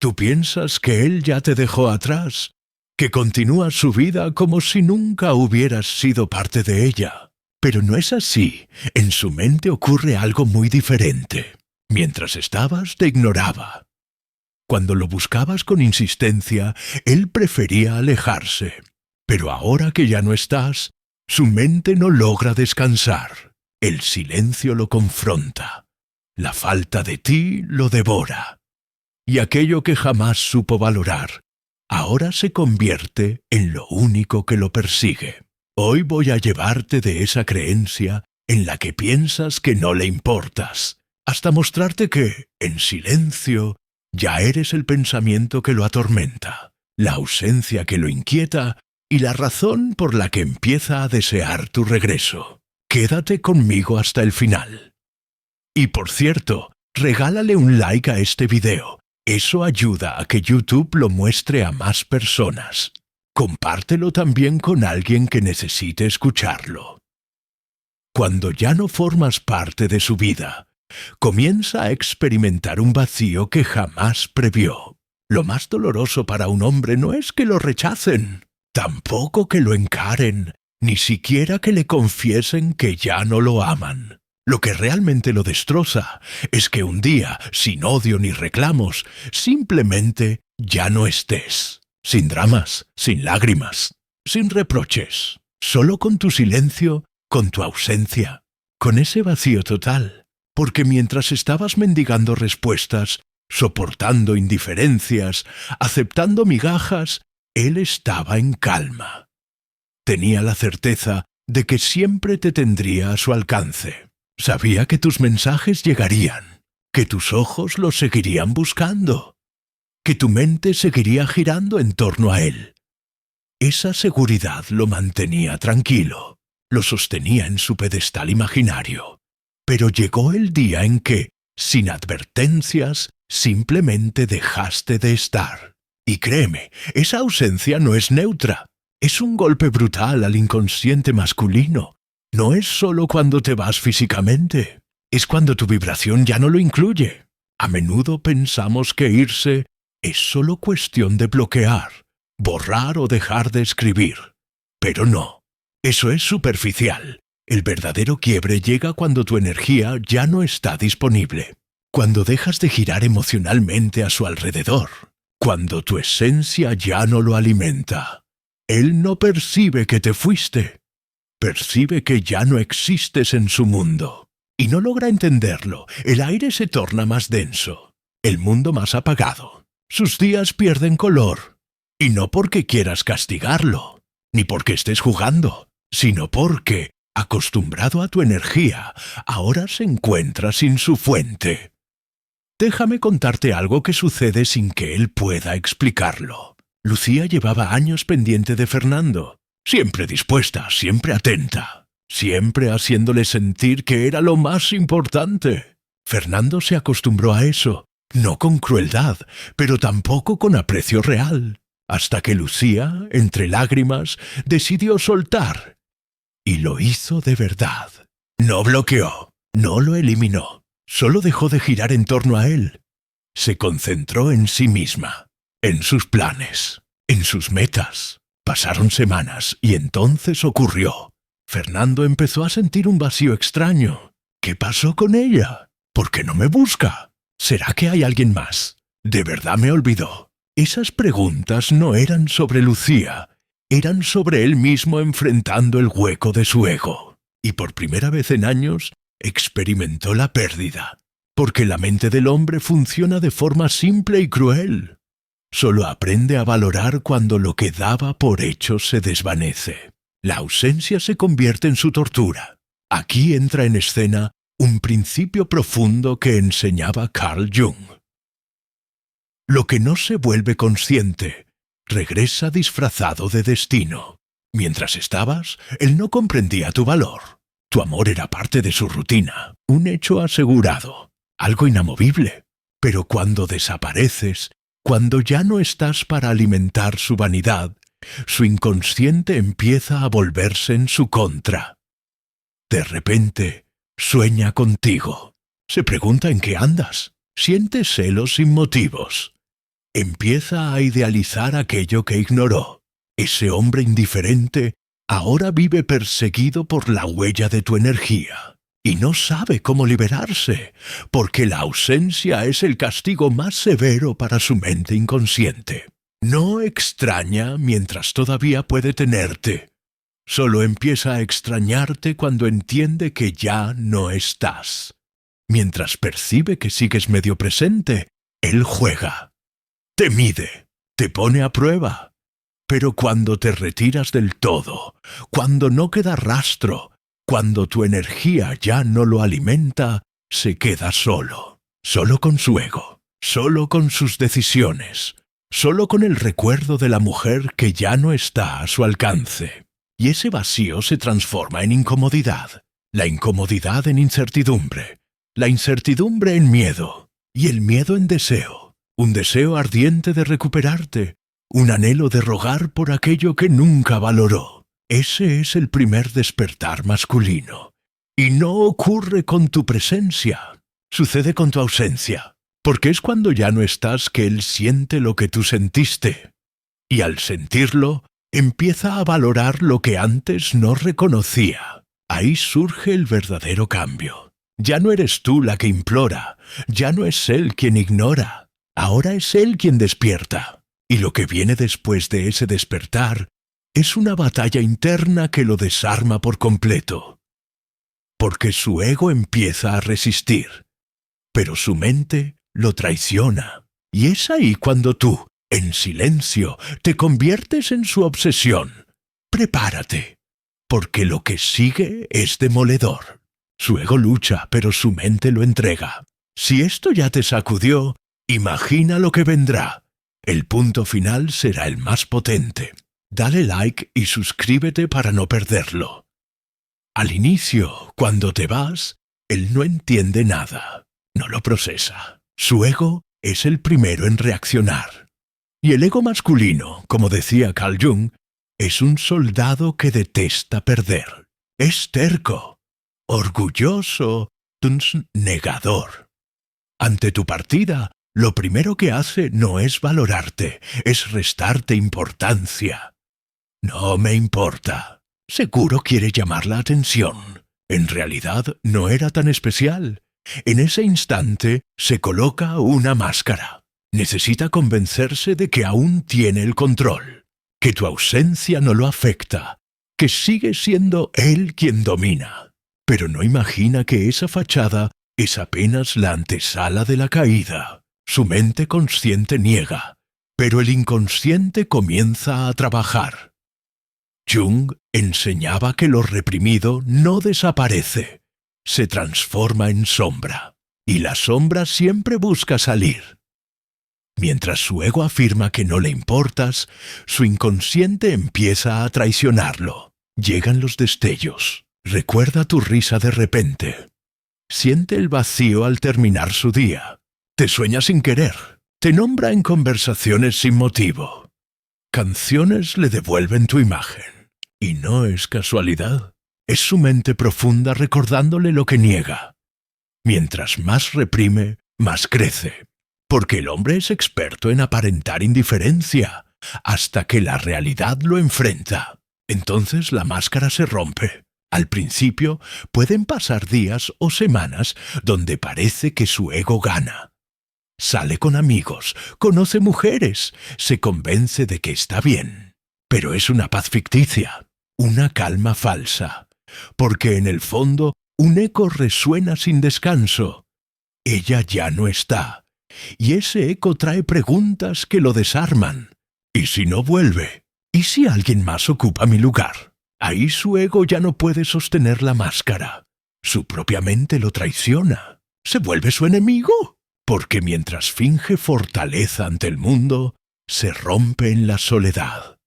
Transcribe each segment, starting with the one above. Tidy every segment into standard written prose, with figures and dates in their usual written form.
Tú piensas que él ya te dejó atrás, que continúa su vida como si nunca hubieras sido parte de ella. Pero no es así. En su mente ocurre algo muy diferente. Mientras estabas, te ignoraba. Cuando lo buscabas con insistencia, él prefería alejarse. Pero ahora que ya no estás, su mente no logra descansar. El silencio lo confronta. La falta de ti lo devora. Y aquello que jamás supo valorar, ahora se convierte en lo único que lo persigue. Hoy voy a llevarte de esa creencia en la que piensas que no le importas, hasta mostrarte que, en silencio, ya eres el pensamiento que lo atormenta, la ausencia que lo inquieta y la razón por la que empieza a desear tu regreso. Quédate conmigo hasta el final. Y por cierto, regálale un like a este video. Eso ayuda a que YouTube lo muestre a más personas. Compártelo también con alguien que necesite escucharlo. Cuando ya no formas parte de su vida, comienza a experimentar un vacío que jamás previó. Lo más doloroso para un hombre no es que lo rechacen, tampoco que lo encaren, ni siquiera que le confiesen que ya no lo aman. Lo que realmente lo destroza es que un día, sin odio ni reclamos, simplemente ya no estés. Sin dramas, sin lágrimas, sin reproches. Solo con tu silencio, con tu ausencia, con ese vacío total. Porque mientras estabas mendigando respuestas, soportando indiferencias, aceptando migajas, él estaba en calma. Tenía la certeza de que siempre te tendría a su alcance. Sabía que tus mensajes llegarían, que tus ojos los seguirían buscando, que tu mente seguiría girando en torno a él. Esa seguridad lo mantenía tranquilo, lo sostenía en su pedestal imaginario. Pero llegó el día en que, sin advertencias, simplemente dejaste de estar. Y créeme, esa ausencia no es neutra. Es un golpe brutal al inconsciente masculino. No es solo cuando te vas físicamente, es cuando tu vibración ya no lo incluye. A menudo pensamos que irse es solo cuestión de bloquear, borrar o dejar de escribir. Pero no, eso es superficial. El verdadero quiebre llega cuando tu energía ya no está disponible, cuando dejas de girar emocionalmente a su alrededor, cuando tu esencia ya no lo alimenta. Él no percibe que te fuiste. Percibe que ya no existes en su mundo. Y no logra entenderlo. El aire se torna más denso. El mundo más apagado. Sus días pierden color. Y no porque quieras castigarlo, ni porque estés jugando, sino porque, acostumbrado a tu energía, ahora se encuentra sin su fuente. Déjame contarte algo que sucede sin que él pueda explicarlo. Lucía llevaba años pendiente de Fernando. Siempre dispuesta, siempre atenta, siempre haciéndole sentir que era lo más importante. Fernando se acostumbró a eso, no con crueldad, pero tampoco con aprecio real, hasta que Lucía, entre lágrimas, decidió soltar. Y lo hizo de verdad. No bloqueó, no lo eliminó, solo dejó de girar en torno a él. Se concentró en sí misma, en sus planes, en sus metas. Pasaron semanas y entonces ocurrió. Fernando empezó a sentir un vacío extraño. ¿Qué pasó con ella? ¿Por qué no me busca? ¿Será que hay alguien más? ¿De verdad me olvidó? Esas preguntas no eran sobre Lucía, eran sobre él mismo enfrentando el hueco de su ego. Y por primera vez en años experimentó la pérdida, porque la mente del hombre funciona de forma simple y cruel. Solo aprende a valorar cuando lo que daba por hecho se desvanece. La ausencia se convierte en su tortura. Aquí entra en escena un principio profundo que enseñaba Carl Jung. Lo que no se vuelve consciente regresa disfrazado de destino. Mientras estabas, él no comprendía tu valor. Tu amor era parte de su rutina, un hecho asegurado, algo inamovible. Pero cuando desapareces, cuando ya no estás para alimentar su vanidad, su inconsciente empieza a volverse en su contra. De repente, sueña contigo. Se pregunta en qué andas. Siente celos sin motivos. empieza a idealizar aquello que ignoró. Ese hombre indiferente ahora vive perseguido por la huella de tu energía y no sabe cómo liberarse, porque la ausencia es el castigo más severo para su mente inconsciente. No extraña mientras todavía puede tenerte. Solo empieza a extrañarte cuando entiende que ya no estás. Mientras percibe que sigues medio presente, él juega. Te mide, te pone a prueba. Pero cuando te retiras del todo, cuando no queda rastro, cuando tu energía ya no lo alimenta, se queda solo. Solo con su ego, solo con sus decisiones, solo con el recuerdo de la mujer que ya no está a su alcance. Y ese vacío se transforma en incomodidad, la incomodidad en incertidumbre, la incertidumbre en miedo, y el miedo en deseo, un deseo ardiente de recuperarte, un anhelo de rogar por aquello que nunca valoró. Ese es el primer despertar masculino. Y no ocurre con tu presencia, sucede con tu ausencia, porque es cuando ya no estás que él siente lo que tú sentiste. Y al sentirlo, empieza a valorar lo que antes no reconocía. Ahí surge el verdadero cambio. Ya no eres tú la que implora, ya no es él quien ignora, ahora es él quien despierta. Y lo que viene después de ese despertar es una batalla interna que lo desarma por completo. Porque su ego empieza a resistir, pero su mente lo traiciona. Y es ahí cuando tú, en silencio, te conviertes en su obsesión. Prepárate, porque lo que sigue es demoledor. Su ego lucha, pero su mente lo entrega. Si esto ya te sacudió, imagina lo que vendrá. El punto final será el más potente. Dale like y suscríbete para no perderlo. Al inicio, cuando te vas, él no entiende nada, no lo procesa. Su ego es el primero en reaccionar. Y el ego masculino, como decía Carl Jung, es un soldado que detesta perder. Es terco, orgulloso, negador. Ante tu partida, lo primero que hace no es valorarte, es restarte importancia. No me importa. Seguro quiere llamar la atención. En realidad no era tan especial. En ese instante se coloca una máscara. Necesita convencerse de que aún tiene el control, que tu ausencia no lo afecta, que sigue siendo él quien domina. Pero no imagina que esa fachada es apenas la antesala de la caída. Su mente consciente niega, pero el inconsciente comienza a trabajar. Jung enseñaba que lo reprimido no desaparece, se transforma en sombra, y la sombra siempre busca salir. Mientras su ego afirma que no le importas, su inconsciente empieza a traicionarlo. Llegan los destellos. Recuerda tu risa de repente. Siente el vacío al terminar su día. Te sueña sin querer. Te nombra en conversaciones sin motivo. Canciones le devuelven tu imagen. Y no es casualidad. Es su mente profunda recordándole lo que niega. Mientras más reprime, más crece. Porque el hombre es experto en aparentar indiferencia, hasta que la realidad lo enfrenta. Entonces la máscara se rompe. Al principio pueden pasar días o semanas donde parece que su ego gana. Sale con amigos, conoce mujeres, se convence de que está bien. Pero es una paz ficticia, una calma falsa, porque en el fondo un eco resuena sin descanso. Ella ya no está. Y ese eco trae preguntas que lo desarman. ¿Y si no vuelve? ¿Y si alguien más ocupa mi lugar? Ahí su ego ya no puede sostener la máscara. Su propia mente lo traiciona. ¿Se vuelve su enemigo? Porque mientras finge fortaleza ante el mundo, se rompe en la soledad.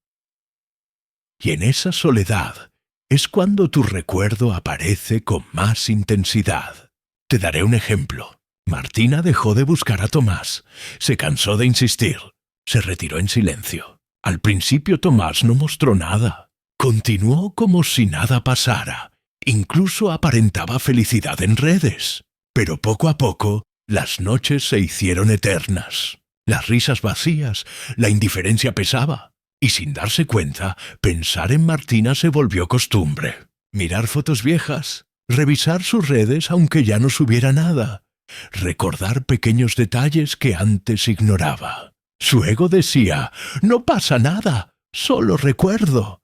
Y en esa soledad es cuando tu recuerdo aparece con más intensidad. Te daré un ejemplo. Martina dejó de buscar a Tomás. Se cansó de insistir. Se retiró en silencio. Al principio Tomás no mostró nada. Continuó como si nada pasara. Incluso aparentaba felicidad en redes. Pero poco a poco, las noches se hicieron eternas. las risas vacías, la indiferencia pesaba. Y sin darse cuenta, pensar en Martina se volvió costumbre. Mirar fotos viejas, revisar sus redes aunque ya no subiera nada, recordar pequeños detalles que antes ignoraba. Su ego decía, no pasa nada, solo recuerdo.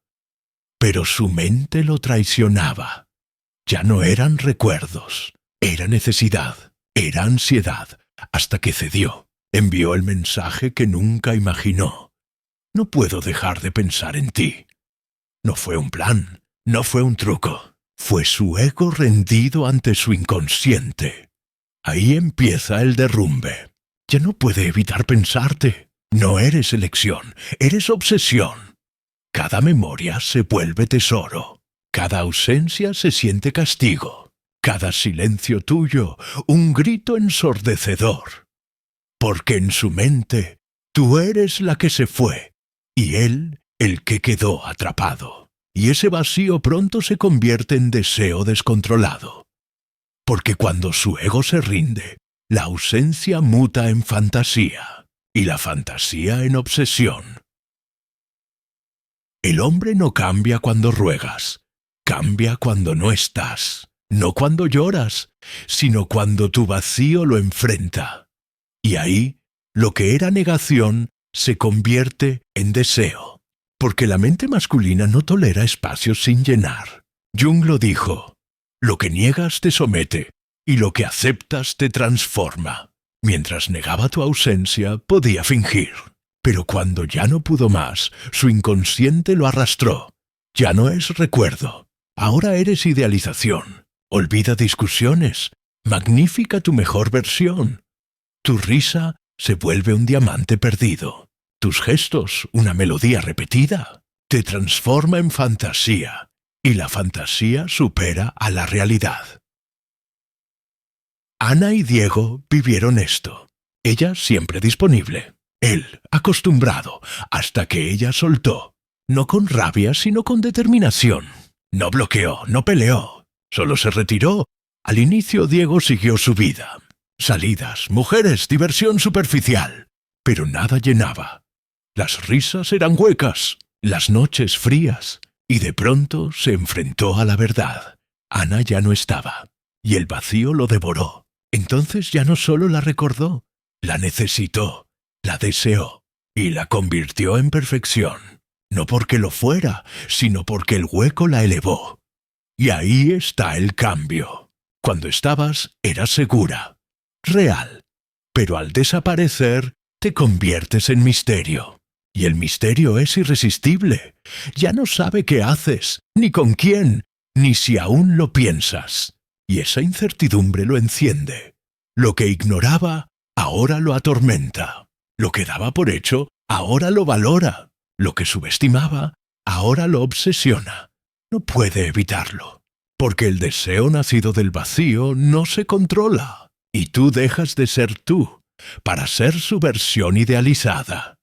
Pero su mente lo traicionaba. Ya no eran recuerdos, era necesidad, era ansiedad, hasta que cedió. Envió el mensaje que nunca imaginó. No puedo dejar de pensar en ti. No fue un plan, no fue un truco. Fue su ego rendido ante su inconsciente. Ahí empieza el derrumbe. Ya no puede evitar pensarte. No eres elección, eres obsesión. Cada memoria se vuelve tesoro. Cada ausencia se siente castigo. Cada silencio tuyo, un grito ensordecedor. Porque en su mente, tú eres la que se fue, y él el que quedó atrapado. Y ese vacío pronto se convierte en deseo descontrolado. Porque cuando su ego se rinde, la ausencia muta en fantasía, y la fantasía en obsesión. El hombre no cambia cuando ruegas, cambia cuando no estás. No cuando lloras, sino cuando tu vacío lo enfrenta. Y ahí, lo que era negación se convierte en deseo, porque la mente masculina no tolera espacios sin llenar. Jung lo dijo, lo que niegas te somete, y lo que aceptas te transforma. Mientras negaba tu ausencia, podía fingir. Pero cuando ya no pudo más, su inconsciente lo arrastró. Ya no es recuerdo, ahora eres idealización. Olvida discusiones, magnifica tu mejor versión. Tu risa se vuelve un diamante perdido. Tus gestos, una melodía repetida, te transforma en fantasía, y la fantasía supera a la realidad. Ana y Diego vivieron esto. Ella siempre disponible, él acostumbrado, hasta que ella soltó. No con rabia, sino con determinación. No bloqueó, no peleó, solo se retiró. Al inicio Diego siguió su vida. Salidas, mujeres, diversión superficial. Pero nada llenaba. Las risas eran huecas, las noches frías, y de pronto se enfrentó a la verdad. Ana ya no estaba, y el vacío lo devoró. Entonces ya no solo la recordó, la necesitó, la deseó, y la convirtió en perfección. No porque lo fuera, sino porque el hueco la elevó. Y ahí está el cambio. Cuando estabas, eras segura, real, pero al desaparecer te conviertes en misterio. Y el misterio es irresistible. Ya no sabe qué haces, ni con quién, ni si aún lo piensas. Y esa incertidumbre lo enciende. Lo que ignoraba, ahora lo atormenta. Lo que daba por hecho, ahora lo valora. Lo que subestimaba, ahora lo obsesiona. No puede evitarlo, porque el deseo nacido del vacío no se controla. Y tú dejas de ser tú, para ser su versión idealizada.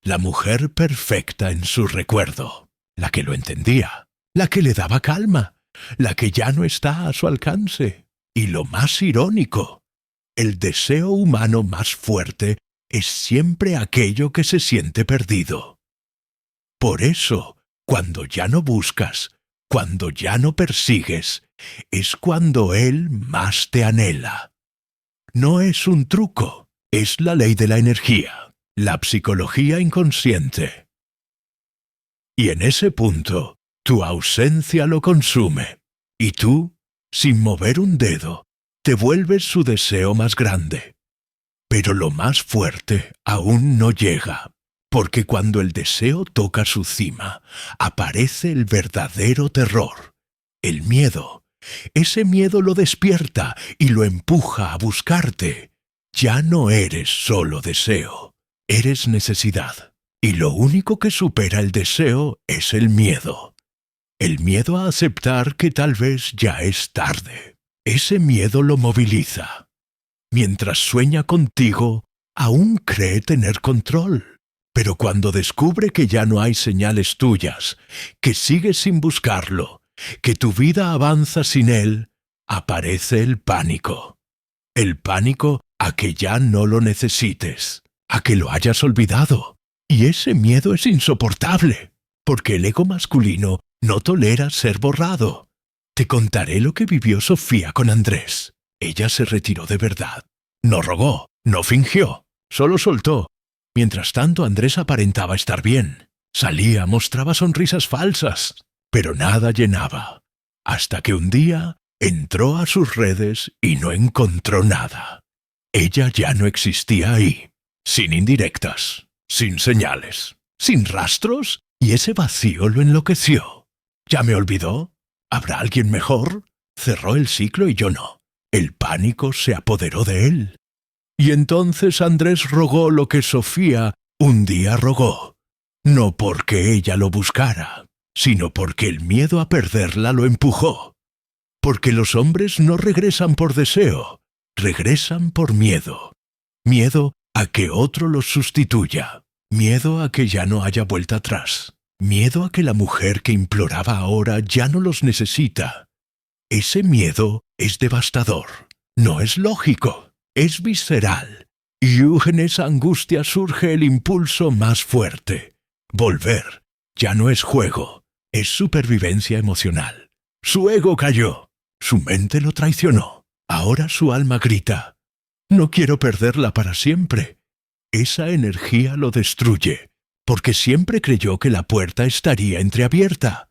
La mujer perfecta en su recuerdo, la que lo entendía, la que le daba calma, la que ya no está a su alcance. Y lo más irónico, el deseo humano más fuerte es siempre aquello que se siente perdido. Por eso, cuando ya no buscas, cuando ya no persigues, es cuando él más te anhela. No es un truco, es la ley de la energía, la psicología inconsciente. Y en ese punto, tu ausencia lo consume, y tú, sin mover un dedo, te vuelves su deseo más grande. Pero lo más fuerte aún no llega, porque cuando el deseo toca su cima, aparece el verdadero terror, el miedo. Ese miedo lo despierta y lo empuja a buscarte. Ya no eres solo deseo, eres necesidad. Y lo único que supera el deseo es el miedo. El miedo a aceptar que tal vez ya es tarde. Ese miedo lo moviliza. Mientras sueña contigo, aún cree tener control. Pero cuando descubre que ya no hay señales tuyas, que sigues sin buscarlo, que tu vida avanza sin él, aparece el pánico. El pánico a que ya no lo necesites. a que lo hayas olvidado. Y ese miedo es insoportable, porque el ego masculino no tolera ser borrado. Te contaré lo que vivió Sofía con Andrés. Ella se retiró de verdad. No rogó, no fingió, solo soltó. Mientras tanto, Andrés aparentaba estar bien. Salía, mostraba sonrisas falsas, pero nada llenaba. Hasta que un día entró a sus redes y no encontró nada. Ella ya no existía ahí, sin indirectas, sin señales, sin rastros, y ese vacío lo enloqueció. ¿Ya me olvidó? ¿Habrá alguien mejor? Cerró el ciclo y yo no. El pánico se apoderó de él. Y entonces Andrés rogó lo que Sofía un día rogó. No porque ella lo buscara, sino porque el miedo a perderla lo empujó. Porque los hombres no regresan por deseo, regresan por miedo. Miedo a que otro los sustituya. Miedo a que ya no haya vuelta atrás. Miedo a que la mujer que imploraba ahora ya no los necesita. Ese miedo es devastador. No es lógico, es visceral. Y en esa angustia surge el impulso más fuerte. Volver. Ya no es juego, es supervivencia emocional. Su ego cayó. Su mente lo traicionó. Ahora su alma grita: no quiero perderla para siempre. Esa energía lo destruye, porque siempre creyó que la puerta estaría entreabierta.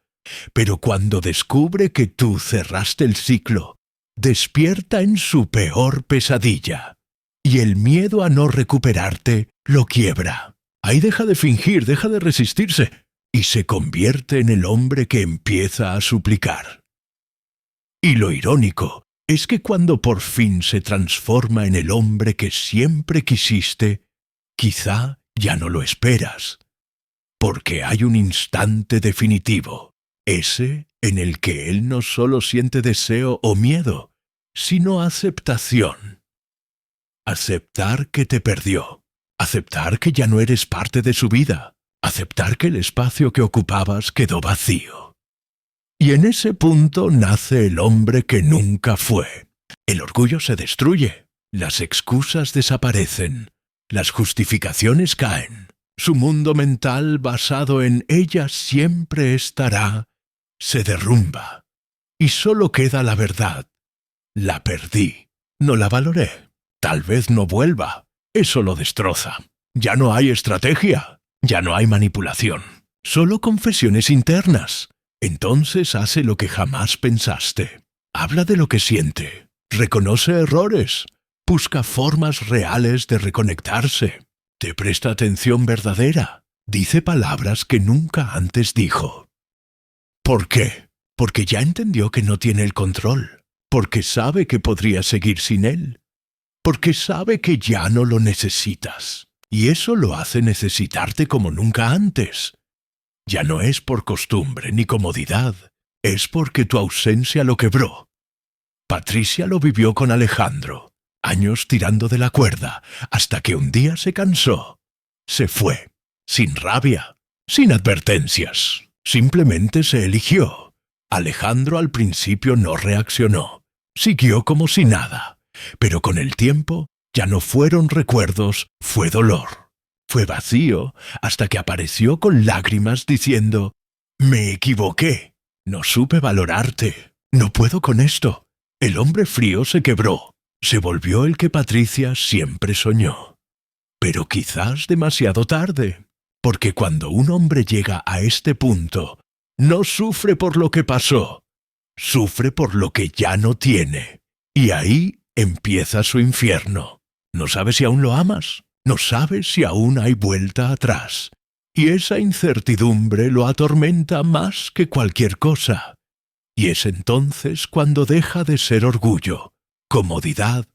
Pero cuando descubre que tú cerraste el ciclo, despierta en su peor pesadilla. Y el miedo a no recuperarte lo quiebra. Ahí deja de fingir, deja de resistirse, y se convierte en el hombre que empieza a suplicar. Y lo irónico es que cuando por fin se transforma en el hombre que siempre quisiste, quizá ya no lo esperas, porque hay un instante definitivo, ese en el que él no solo siente deseo o miedo, sino aceptación. Aceptar que te perdió, aceptar que ya no eres parte de su vida, aceptar que el espacio que ocupabas quedó vacío. Y en ese punto nace el hombre que nunca fue. El orgullo se destruye, las excusas desaparecen, las justificaciones caen. Su mundo mental basado en ella siempre estará, se derrumba. Y solo queda la verdad. La perdí, no la valoré. Tal vez no vuelva. Eso lo destroza. Ya no hay estrategia, ya no hay manipulación. Solo confesiones internas. Entonces hace lo que jamás pensaste. Habla de lo que siente. Reconoce errores. Busca formas reales de reconectarse. Te presta atención verdadera. Dice palabras que nunca antes dijo. ¿Por qué? Porque ya entendió que no tiene el control. Porque sabe que podría seguir sin él. Porque sabe que ya no lo necesitas. Y eso lo hace necesitarte como nunca antes. Ya no es por costumbre ni comodidad, es porque tu ausencia lo quebró. Patricia lo vivió con Alejandro, años tirando de la cuerda, hasta que un día se cansó. Se fue, sin rabia, sin advertencias, simplemente se eligió. Alejandro al principio no reaccionó, siguió como si nada, pero con el tiempo ya no fueron recuerdos, fue dolor. Fue vacío hasta que apareció con lágrimas diciendo: «Me equivoqué, no supe valorarte, no puedo con esto». El hombre frío se quebró, se volvió el que Patricia siempre soñó. Pero quizás demasiado tarde, porque cuando un hombre llega a este punto, no sufre por lo que pasó, sufre por lo que ya no tiene. Y ahí empieza su infierno. No sabes si aún lo amas. No sabes si aún hay vuelta atrás, y esa incertidumbre lo atormenta más que cualquier cosa. Y es entonces cuando deja de ser orgullo, comodidad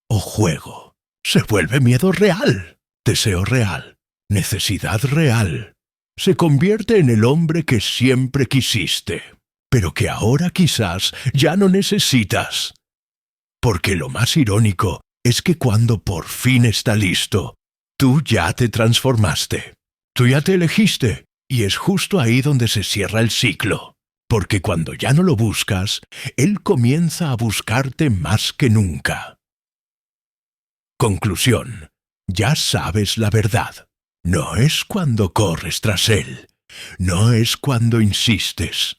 o juego. Se vuelve miedo real, deseo real, necesidad real. Se convierte en el hombre que siempre quisiste, pero que ahora quizás ya no necesitas. Porque lo más irónico es que cuando por fin está listo, tú ya te transformaste, tú ya te elegiste, y es justo ahí donde se cierra el ciclo, porque cuando ya no lo buscas, él comienza a buscarte más que nunca. Conclusión. Ya sabes la verdad. No es cuando corres tras él. No es cuando insistes.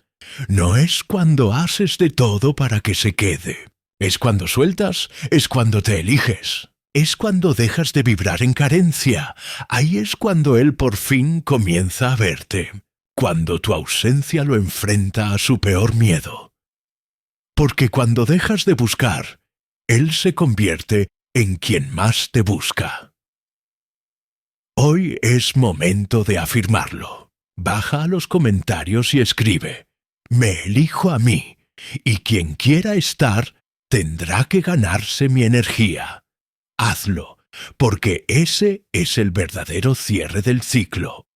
No es cuando haces de todo para que se quede. Es cuando sueltas, es cuando te eliges. Es cuando dejas de vibrar en carencia. Ahí es cuando él por fin comienza a verte. Cuando tu ausencia lo enfrenta a su peor miedo. Porque cuando dejas de buscar, él se convierte en quien más te busca. Hoy es momento de afirmarlo. Baja a los comentarios y escribe: me elijo a mí, y quien quiera estar tendrá que ganarse mi energía. Hazlo, porque ese es el verdadero cierre del ciclo.